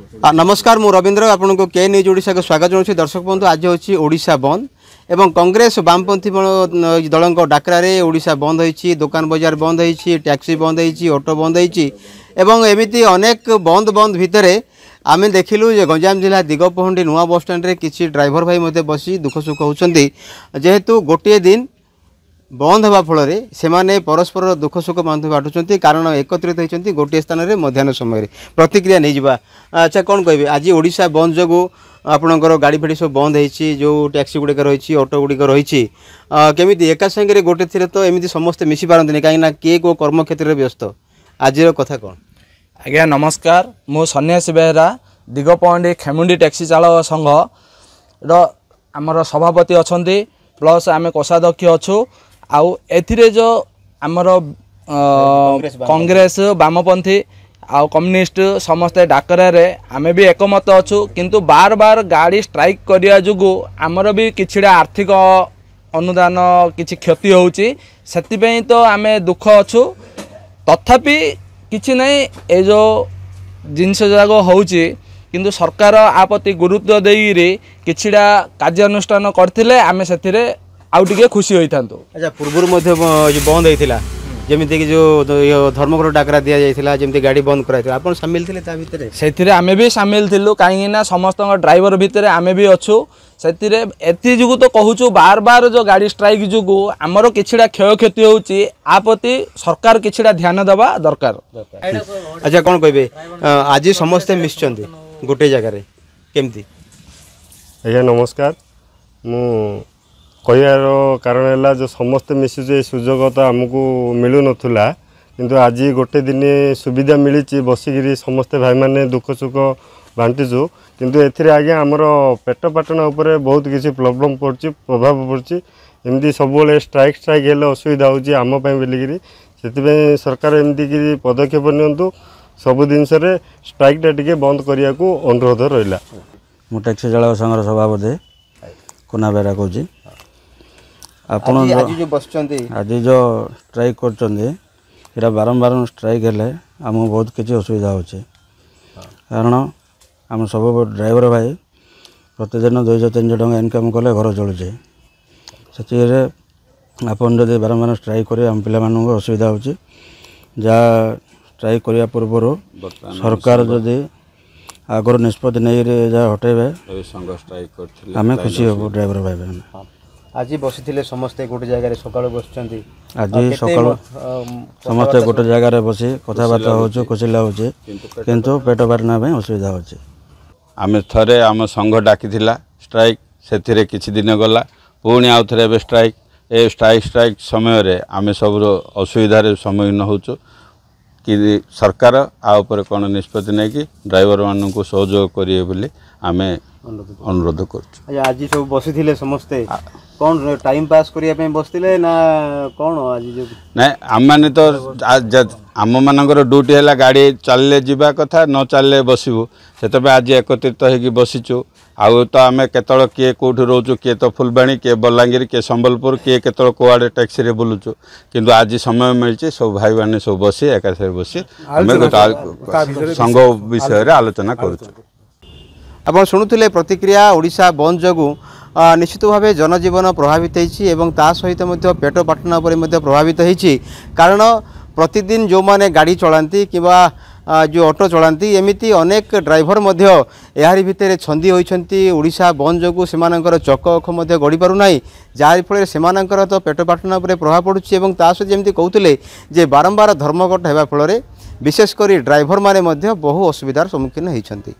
नमस्कार मु रवींद्र आपन को के न्यूज ओडिशा को स्वागत जनाऊँ। दर्शक बंधु आज होची ओडिशा बंद एवं कांग्रेस वामपंथी दल डाकरारे ओडिशा बंद होईची। दुकान बाजार बंद होईची, टैक्सी बंद होईची, ऑटो बंद होईची एवं एमिति अनेक बंद बंद भितरे आमे देखिलु जे गंजाम जिला दिगपहंडी नुआ बस स्टैंड रे किछि ड्राइवर भाई मते बसी दुख सुख होउछंती। जेहेतु गोटे दिन बंद हवा फल से माने परस्पर दुख सुख बांध बाटुंट कारण एकत्रित होती गोटे स्थान में मध्याह्न समय प्रतिक्रिया नहीं जावा। अच्छा कौन कहे आज ओडिशा बंद जो आपणकर गाड़ी फाड़ी सब बंद होती जो टैक्सी गुड़िक रही ऑटो गुड़िक रही केमी एका सागर गोटे थी तो एमती समस्ते मिसी पारती कहीं किए को कर्म क्षेत्र में व्यस्त आज कथा कौन? आज्ञा नमस्कार मु सन्यासी बेहरा दिगपहंडी खेमुंडी टैक्सी चालक संघ आमर सभापति अच्छा प्लस आम कोषाध्यक्ष अच्छु आउ एथिरे जो आमर कांग्रेस वामपंथी आउ कम्युनिस्ट समस्ते डाकरारे आमे भी एकमत अच्छु किंतु बार बार गाड़ी स्ट्राइक करिया जुगु आमर भी किछिडा आर्थिक अनुदान किछि क्षति होउची सेति तो आमे दुख अच्छु तथापि किछि नै ए जो जिनस जागो होउची किंतु सरकार आपत्ति गुरुत्व देइरे किछिडा कार्यानुष्ठान करथिले आमे सेथिरे आउ टिके खुशी होई थांतो। अच्छा पूर्व मध्य बंद होइथिला जेमिति कि जो धर्मघट डाकरा दिया जाइथिला जेमिति गाड़ी बंद कराइथिला आपण शामिल थिले ता भितरे सेथिरे आमे भी शामिल थिलु काहे ना समस्त ड्राइवर भितरे आमे भी अछु सेथिरे एति जुगु तो कहूछु बार बार जो गाड़ी स्ट्राइक जुगु हमरो किछिडा क्षय क्षति होउची आपत्ति सरकार किछिडा ध्यान देबा दरकार। अच्छा कोन कहबे आज समस्त मिसचंदी गोटे जगह रे केमती? आज्ञा नमस्कार मु कहर कारण है जो समस्ते मिशुचे सुजोग तो आमको मिलू नाला किंतु आज गोटे दिन सुविधा मिली बसिकी समस्ते भाई मैंने दुख सुख बांटीचु किंतु एथिरे आज्ञा आमर पेट पाटना उपरे बहुत किसी प्रॉब्लम पड़ची प्रभाव पड़ची एमती सब स्ट्राइक हेल्ले असुविधा होची आम बोलिकी से सरकार एमती कि पदक्षेप नियंतु सब जिनस स्ट्राइकटा टिके बंद करने को अनुरोध रहा। मु टैक्सी चालक संघर सभापति कुना बेरा कहूँ आपण आज जो स्ट्राइक कर बारंबार स्ट्राइक हेले आम बहुत किसी असुविधा होचे कारण आम सब ड्राइवर भाई प्रतिदिन 200-300 टका इनकम कले घर चलुचे से आपन जब बारंबार स्ट्राइक करें आम पिला असुविधा होची जहाँ स्ट्राइक करने पूर्व सरकार जदि आगर निष्पत्ति नहीं जहाँ हटेबे आम खुशी हबो ड्राइवर भाई बहन। आज बसी समस्ते गोटे जगह सकाल बस आज सकाल समस्ते गोटे जगह बसी कथबार्ता हो खुशी लगुच किंतु पेट पाटना असुविधा होची। आम थे आम संघ डाकी स्ट्राइक से किछि दिन गला पुणी आउ थे स्ट्राइक ए स्ट्राइक समय आम सब असुविधार सम्मुखीन होचु कि सरकार आपर कौन निष्पत्ति नहीं कि ड्राइवर मान को सहयोग करिए बोली आमे अनुरोध कर। आज सब बसी समस्ते कौन टाइम पास करने बसते ना कौन आज ना आम मैंने तो आम मानकर ड्यूटी है गाड़ी चलले जीवा कथा न चलले बसबू से आज एकत्रित होगी बसीचु आउ तो आम केतल किए कौटी रोचु किए तो फुलबाणी किए बलांगीर किए संबलपुर किए केतल कौआड़े टैक्सी बुलुचु किंतु आज समय मिली सब भाई मैंने सब बसी एका साथ बसी संघ विषय आलोचना करुचु। आप शुणुले प्रतिक्रिया ओडिशा बंद जगू निश्चित भाव जनजीवन प्रभावित होता सहित पेट पाटना प्रभावित होती कारण प्रतिदिन जो माने गाड़ी चलाती कि जो ऑटो चलाती एमती अनेक ड्राइवर यारी भितर छंदी होती ओडिशा बंद जगू से चक अख गढ़ी पारना जार फल से तो पेट पाटना प्रभाव पड़ुछि सहित जमी कहते जे बारंबार धर्मघट होगा फल विशेषकर ड्राइवर माने बहु असुविधार सम्मुखीन होती।